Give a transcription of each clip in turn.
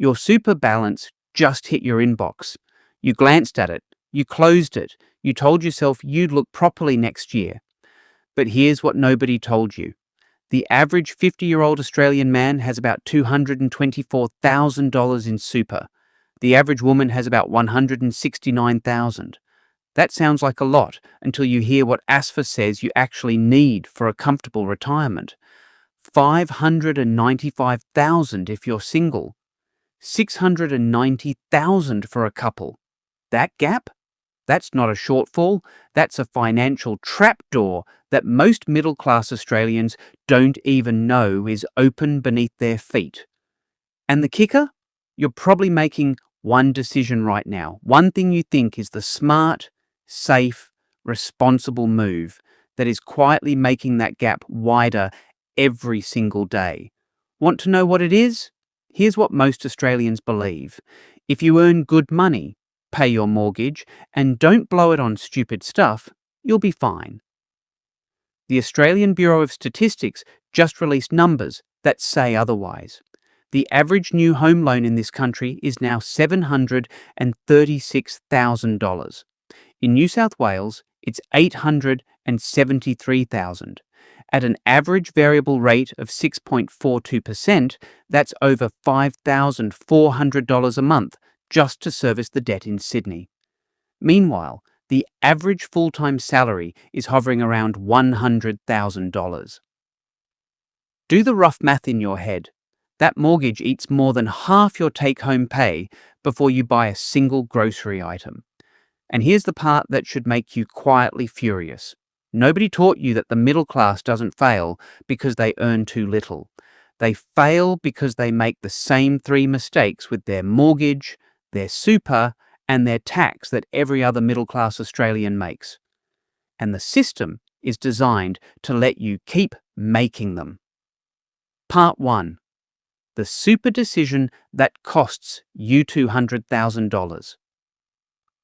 Your super balance just hit your inbox. You glanced at it, you closed it, you told yourself you'd look properly next year. But here's what nobody told you. The average 50-year-old Australian man has about $224,000 in super. The average woman has about $169,000. That sounds like a lot until you hear what ASFA says you actually need for a comfortable retirement. $595,000 if you're single. $690,000 for a couple. That gap? That's not a shortfall, that's a financial trapdoor that most middle-class Australians don't even know is open beneath their feet. And the kicker? You're probably making one decision right now, one thing you think is the smart, safe, responsible move that is quietly making that gap wider every single day. Want to know what it is? Here's what most Australians believe. If you earn good money, pay your mortgage, and don't blow it on stupid stuff, you'll be fine. The Australian Bureau of Statistics just released numbers that say otherwise. The average new home loan in this country is now $736,000. In New South Wales, it's $873,000. At an average variable rate of 6.42%, that's over $5,400 a month just to service the debt in Sydney. Meanwhile, the average full-time salary is hovering around $100,000. Do the rough math in your head. That mortgage eats more than half your take-home pay before you buy a single grocery item. And here's the part that should make you quietly furious. Nobody taught you that the middle class doesn't fail because they earn too little. They fail because they make the same three mistakes with their mortgage, their super, and their tax that every other middle-class Australian makes. And the system is designed to let you keep making them. Part 1. The super decision that costs you $200,000.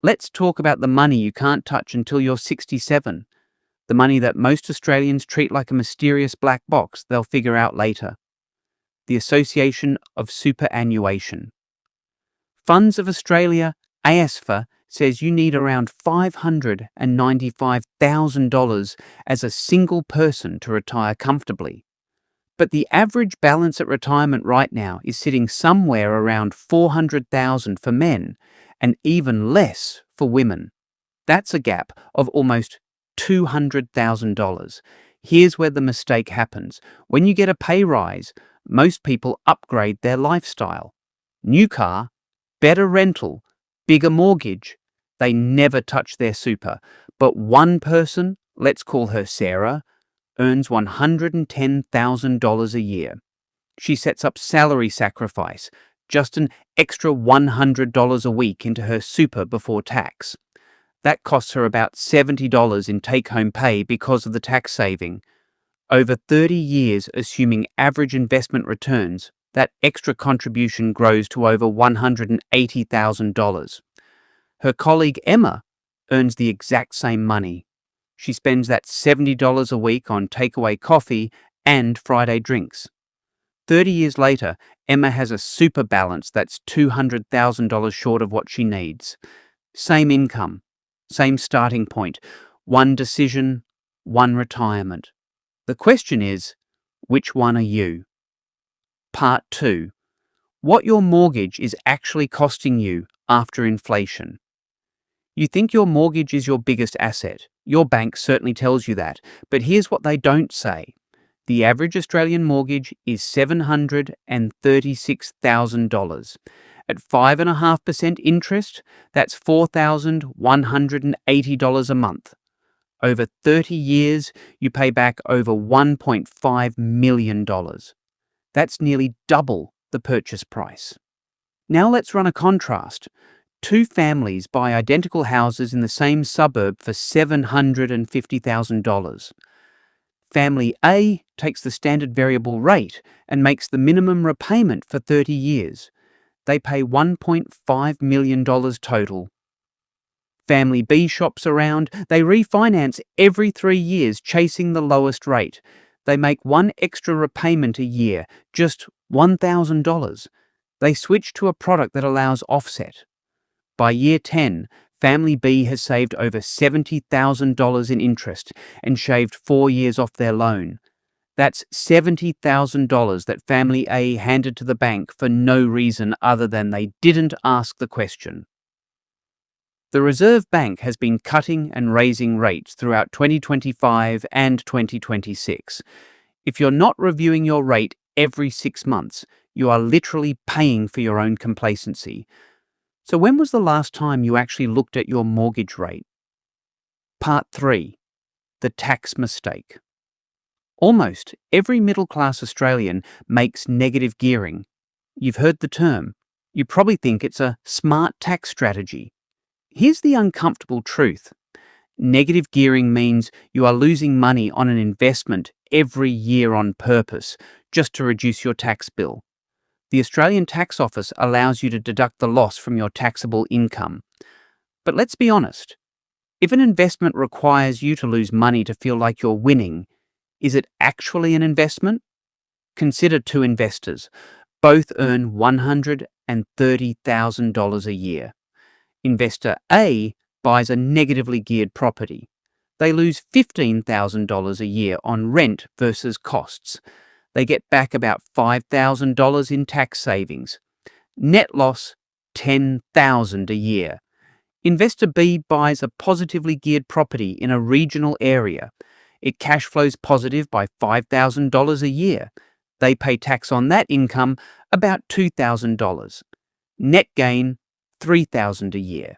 Let's talk about the money you can't touch until you're 67. The money that most Australians treat like a mysterious black box they'll figure out later. The Association of Superannuation. Funds of Australia, ASFA, says you need around $595,000 as a single person to retire comfortably. But the average balance at retirement right now is sitting somewhere around $400,000 for men and even less for women. That's a gap of almost $200,000. Here's where the mistake happens. When you get a pay rise, most people upgrade their lifestyle. New car, better rental, bigger mortgage. They never touch their super. But one person, let's call her Sarah, earns $110,000 a year. She sets up salary sacrifice, just an extra $100 a week into her super before tax. That costs her about $70 in take-home pay because of the tax saving. Over 30 years, assuming average investment returns, that extra contribution grows to over $180,000. Her colleague Emma earns the exact same money. She spends that $70 a week on takeaway coffee and Friday drinks. 30 years later, Emma has a super balance that's $200,000 short of what she needs. Same income, same starting point, one decision, one retirement. The question is, which one are you? Part 2. What your mortgage is actually costing you after inflation. You think your mortgage is your biggest asset. Your bank certainly tells you that. But here's what they don't say. The average Australian mortgage is $736,000. At 5.5% interest, that's $4,180 a month. Over 30 years, you pay back over $1.5 million. That's nearly double the purchase price. Now let's run a contrast. Two families buy identical houses in the same suburb for $750,000. Family A takes the standard variable rate and makes the minimum repayment for 30 years. They pay $1.5 million total. Family B shops around. They refinance every 3 years, chasing the lowest rate. They make one extra repayment a year, just $1,000. They switched to a product that allows offset. By year 10, Family B has saved over $70,000 in interest and shaved 4 years off their loan. That's $70,000 that Family A handed to the bank for no reason other than they didn't ask the question. The Reserve Bank has been cutting and raising rates throughout 2025 and 2026. If you're not reviewing your rate every 6 months, you are literally paying for your own complacency. So when was the last time you actually looked at your mortgage rate? Part 3. The tax mistake. Almost every middle-class Australian makes negative gearing. You've heard the term. You probably think it's a smart tax strategy. Here's the uncomfortable truth. Negative gearing means you are losing money on an investment every year on purpose, just to reduce your tax bill. The Australian Tax Office allows you to deduct the loss from your taxable income. But let's be honest. If an investment requires you to lose money to feel like you're winning, is it actually an investment? Consider two investors. Both earn $130,000 a year. Investor A buys a negatively geared property. They lose $15,000 a year on rent versus costs. They get back about $5,000 in tax savings. Net loss, $10,000 a year. Investor B buys a positively geared property in a regional area. It cash flows positive by $5,000 a year. They pay tax on that income, about $2,000. Net gain, $3,000 a year.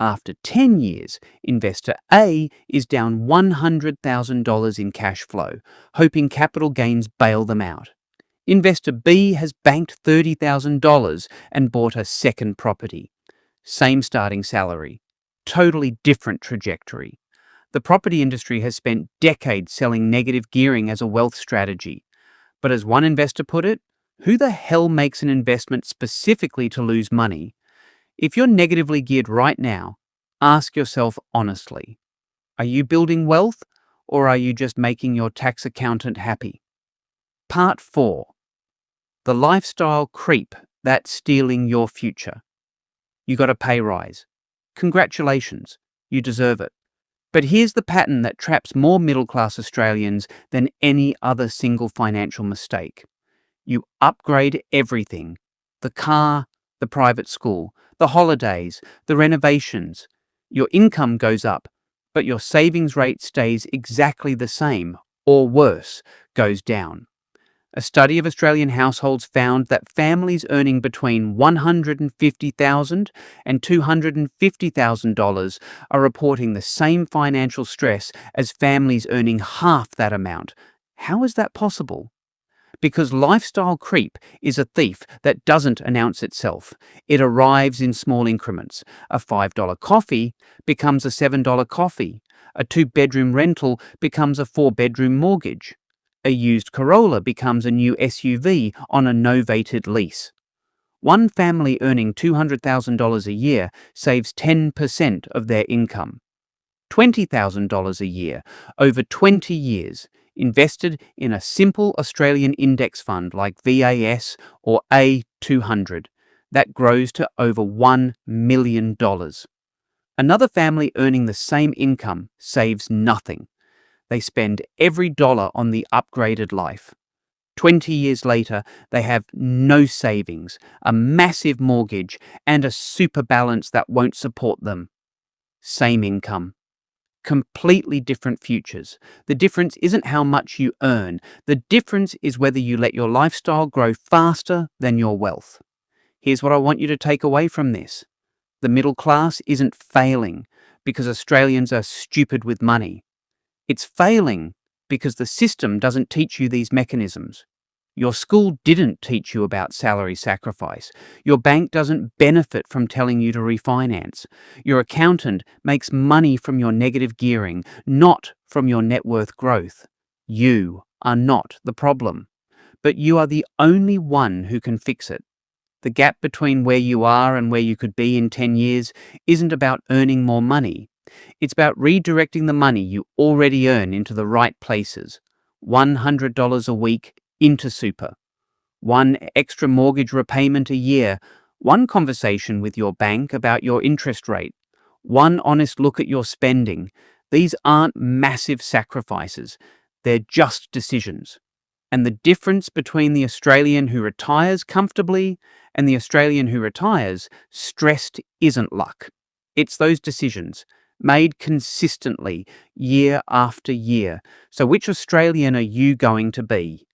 After 10 years, Investor A is down $100,000 in cash flow, hoping capital gains bail them out. Investor B has banked $30,000 and bought a second property. Same starting salary. Totally different trajectory. The property industry has spent decades selling negative gearing as a wealth strategy. But as one investor put it, who the hell makes an investment specifically to lose money? If you're negatively geared right now, ask yourself honestly, are you building wealth or are you just making your tax accountant happy? Part 4. The lifestyle creep that's stealing your future. You got a pay rise. Congratulations, you deserve it. But here's the pattern that traps more middle-class Australians than any other single financial mistake. You upgrade everything. The car, the private school, the holidays, the renovations. Your income goes up, but your savings rate stays exactly the same, or worse, goes down. A study of Australian households found that families earning between $150,000 and $250,000 are reporting the same financial stress as families earning half that amount. How is that possible? Because lifestyle creep is a thief that doesn't announce itself. It arrives in small increments. A $5 coffee becomes a $7 coffee. A 2-bedroom rental becomes a 4-bedroom mortgage. A used Corolla becomes a new SUV on a novated lease. One family earning $200,000 a year saves 10% of their income. $20,000 a year, over 20 years, invested in a simple Australian index fund like VAS or A200. That grows to over $1 million. Another family earning the same income saves nothing. They spend every dollar on the upgraded life. 20 years later, they have no savings, a massive mortgage, and a super balance that won't support them. Same income. Completely different futures. The difference isn't how much you earn. The difference is whether you let your lifestyle grow faster than your wealth. Here's what I want you to take away from this. The middle class isn't failing because Australians are stupid with money. It's failing because the system doesn't teach you these mechanisms. Your school didn't teach you about salary sacrifice. Your bank doesn't benefit from telling you to refinance. Your accountant makes money from your negative gearing, not from your net worth growth. You are not the problem, but you are the only one who can fix it. The gap between where you are and where you could be in 10 years isn't about earning more money. It's about redirecting the money you already earn into the right places. $100 a week into super. one extra mortgage repayment a year, one conversation with your bank about your interest rate, one honest look at your spending. These aren't massive sacrifices, they're just decisions. And the difference between the Australian who retires comfortably and the Australian who retires stressed isn't luck. It's those decisions, made consistently, year after year. So which Australian are you going to be?